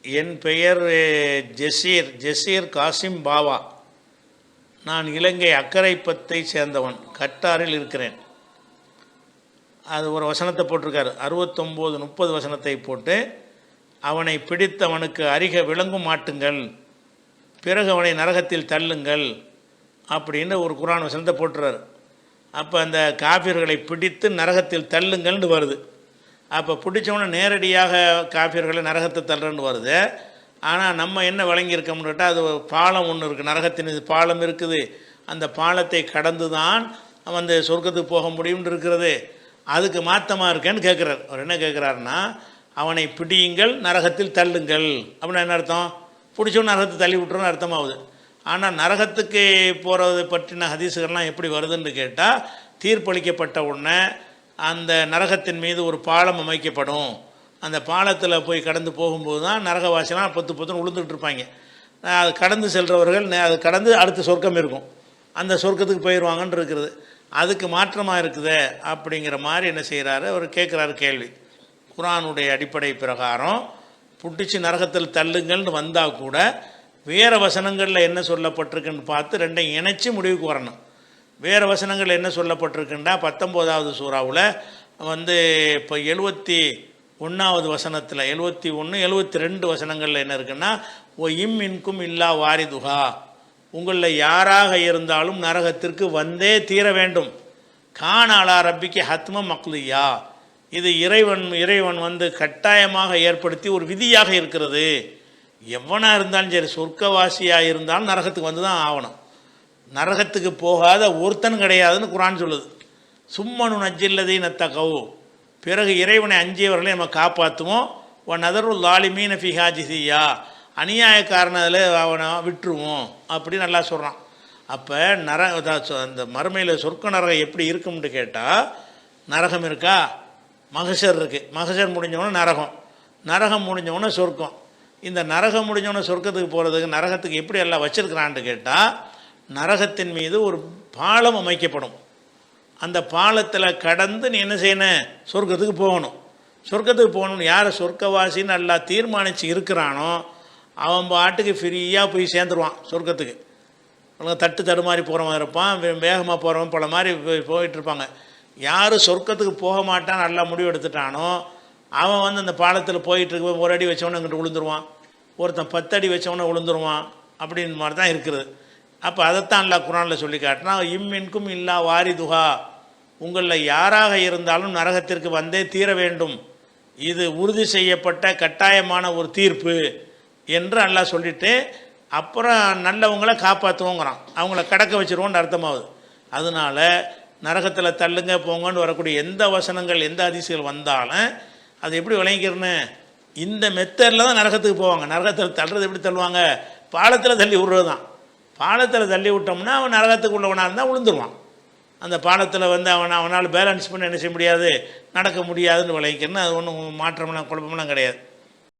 என் பெயர் ஜெசீர் காசிம் பாவா. நான் இலங்கை அக்கரைப்பத்தை சேர்ந்தவன். கட்டாரில் இருக்கிறேன். அது ஒரு வசனத்தை போட்டிருக்காரு. 69 30 வசனத்தை போட்டு, அவனை பிடித்தவனுக்கு அருக விளங்கும் மாட்டுங்கள், பிறகு அவனை நரகத்தில் தள்ளுங்கள் அப்படின்னு ஒரு குர்ஆன் வசனத்தை போட்டுறாரு. அப்போ அந்த காஃபிர்களை பிடித்து நரகத்தில் தள்ளுங்கள்னு வருது. அப்போ பிடிச்சவனை நேரடியாக காஃபிர்களை நரகத்தை தள்ளுறன்னு வருது. ஆனால் நம்ம என்ன விளங்கியிருக்கோம்னு கேட்டால், அது பாலம் ஒன்று இருக்குது, நரகத்தின் இது பாலம் இருக்குது, அந்த பாலத்தை கடந்து தான் வந்து சொர்க்கத்துக்கு போக முடியும்னு இருக்கிறது. அதுக்கு மாற்றமாக இருக்கேன்னு கேட்குறாரு. அவர் என்ன கேட்குறாருன்னா, அவனை பிடியுங்கள் நரகத்தில் தள்ளுங்கள் அப்படின்னா என்ன அர்த்தம்? பிடிச்சவன் நரகத்தை தள்ளி விட்டுருன்னு அர்த்தமாகுது. ஆனால் நரகத்துக்கு போகிறதை பற்றின ஹதீஸுகள்லாம் எப்படி வருதுன்னு கேட்டால், தீர்ப்பளிக்கப்பட்ட உடனே அந்த நரகத்தின் மீது ஒரு பாலம் அமைக்கப்படும். அந்த பாலத்தில் போய் கடந்து போகும்போது தான் நரகவாசிலாம் பொத்துன்னு உளுந்துக்கிட்டு இருப்பாங்க. அது கடந்து செல்கிறவர்கள் அது கடந்து அடுத்த சொர்க்கம் இருக்கும், அந்த சொர்க்கத்துக்கு போயிடுவாங்கன்னு இருக்கிறது. அதுக்கு மாற்றமாக இருக்குது அப்படிங்கிற மாதிரி என்ன செய்கிறாரு, அவர் கேட்குறாரு கேள்வி. குர்ஆனுடைய அடிப்படை பிரகாரம் புட்டிச்சு நரகத்தில் தள்ளுங்கள்னு வந்தால் கூட வேறு வசனங்களில் என்ன சொல்லப்பட்டிருக்குன்னு பார்த்து ரெண்டையும் இணைச்சி முடிவுக்கு வரணும். வேறு வசனங்கள் என்ன சொல்லப்பட்டிருக்குன்னா, 19வது சூறாவில் வந்து இப்போ 71வது வசனத்தில் 71 72 வசனங்களில் என்ன இருக்குன்னா, ஓ இன்கும் இல்லா வாரிதுஹா, உங்களில் யாராக இருந்தாலும் நரகத்திற்கு வந்தே தீர வேண்டும். கானாலா ரப்பிக்கு ஹத்ம மக்லியா, இது இறைவன் வந்து கட்டாயமாக ஏற்படுத்தி ஒரு விதியாக இருக்கிறது. எவனாக இருந்தாலும் சரி, சொர்க்கவாசியாக இருந்தாலும் நரகத்துக்கு வந்து தான் ஆகணும். நரகத்துக்கு போகாத ஒருத்தன் கிடையாதுன்னு குர்ஆன் சொல்லுது. சும்மனு நஜ்ஜில்லதை நத்தகவு, பிறகு இறைவனை அஞ்சியவர்களை நம்ம காப்பாற்றுவோம். ஒ நதருல் லாலிமீன ஃபிஹாஜிசியா, அநியாயக்காரனில் அவனை விட்டுருவோம் அப்படின்னு நல்லா சொல்கிறான். அப்போ அந்த மறுமையில் சொர்க்க நரகம் எப்படி இருக்கும்னு கேட்டால், நரகம் இருக்கா, மகசர் இருக்குது, மகசர் முடிஞ்சவொன்னே நரகம் முடிஞ்சவொன்னே சொர்க்கம். இந்த நரகம் முடிஞ்சவொன்னே சொர்க்கத்துக்கு போகிறதுக்கு நரகத்துக்கு எப்படி எல்லாம் வச்சுருக்கிறான்னு கேட்டால், நரகத்தின் மீது ஒரு பாலம் அமைக்கப்படும். அந்த பாலத்தில் கடந்து நீ என்ன செய்யணும், சொர்க்கத்துக்கு போகணும். சொர்க்கத்துக்கு போகணும்னு யார் சொர்க்கவாசின்னு நல்லா தீர்மானித்து இருக்கிறானோ அவன் பாட்டுக்கு ஃப்ரீயாக போய் சேர்ந்துருவான் சொர்க்கத்துக்கு. தட்டு தடுமாறி போகிறவன் இருப்பான், வேகமாக போகிறவன் பல மாதிரி போயிட்டுருப்பாங்க. யார் சொர்க்கத்துக்கு போக மாட்டான் நல்லா முடிவு எடுத்துட்டானோ அவன் வந்து அந்த பாலத்தில் போயிட்டுருக்க, ஒரு அடி வச்சவனை அங்கிட்டு விழுந்துருவான், ஒருத்தன் 10 அடி வச்சவனை விழுந்துருவான், அப்படின்னு மாதிரி தான் இருக்குது. அப்போ அதைத்தான் அல்லாஹ் குர்ஆனில் சொல்லி காட்டினா, இன்கும் இல்லா வாரிதுஹா, உங்களில் யாராக இருந்தாலும் நரகத்திற்கு வந்தே தீர வேண்டும், இது உறுதி செய்யப்பட்ட கட்டாயமான ஒரு தீர்ப்பு என்று அல்லாஹ் சொல்லிவிட்டு அப்புறம் நல்லவங்களை காப்பாற்றுவோங்கிறான், அவங்கள கடக்க வச்சுருவோன்னு அர்த்தமாகுது. அதனால் நரகத்தில் தள்ளுங்க போங்கன்னு வரக்கூடிய எந்த வசனங்கள் எந்த ஹதீஸ்கள் வந்தாலும் அது எப்படி விளங்கிக்கிறன்னு, இந்த மெத்தடில் தான் நரகத்துக்கு போவாங்க. நரகத்தில் தள்ளுறது எப்படி தள்ளுவாங்க, பாலத்தில் தள்ளி விடுறது தான். பாலத்தில் தள்ளி விட்டோம்னா அவன் நரகத்துக்கு உள்ளவனாக இருந்தால் விழுந்துருவான். அந்த பாலத்தில் வந்து அவனால் பேலன்ஸ் பண்ண என்ன செய்ய முடியாது, நடக்க முடியாதுன்னு விளைவிக்கிறேன்னு அது ஒன்றும் மாற்றம்லாம் குழப்பம்லாம் கிடையாது.